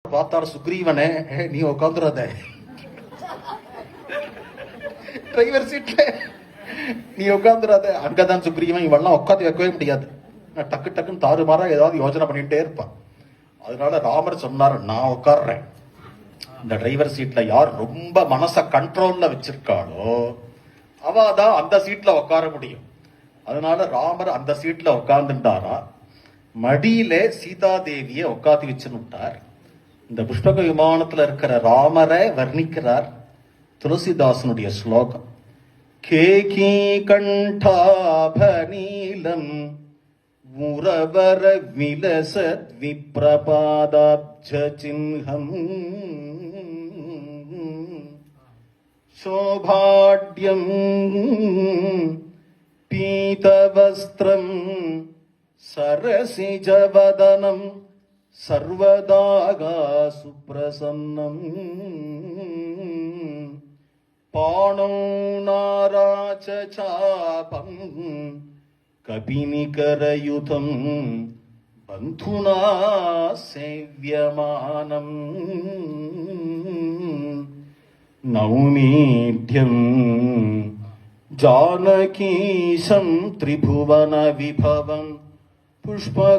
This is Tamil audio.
பார்த்தார் சுக்ரீவனே, நீ உட்காந்துடாத டிரைவர் சீட்ல, நீ உட்காந்துடாத. அங்கதான் சுக்ரீவன் இவெல்லாம் உட்காந்து வைக்கவே முடியாது, டக்கு டக்குன்னு தாறுமாறா ஏதாவது யோசனை பண்ணிட்டே இருப்பான். அதனால ராமர் சொன்னார், நான் உட்கார்றேன். இந்த டிரைவர் சீட்ல யார் ரொம்ப மனச கண்ட்ரோல்ல வச்சிருக்காளோ அவதான் அந்த சீட்ல உட்கார முடியும். அதனால ராமர் அந்த சீட்ல உட்கார்ந்துட்டாரா, மடியில சீதா தேவிய உட்காந்து வச்சுட்டார். இந்த புஷ்பக விமானத்துல இருக்கிற ராமரை வர்ணிக்கிறார் துளசிதாசனுடைய ஸ்லோகம். கேகி கண்டாபநீலம் முரவர விலசத் விப்ரபாதாப்ஜ சின்ஹம் சோபாட்யம் பீதவஸ்திரம் சரசிஜவதனம் சர்வதாக சுப்ரசன்னம் பாணோ நாராச்சாபம் கபினிகரயுதம் பந்துனா சேவ்யமானம் நௌமீட்யம் ஜானகீசம் திரிபுவன விபவம் புஷ்பகாரூடராமம்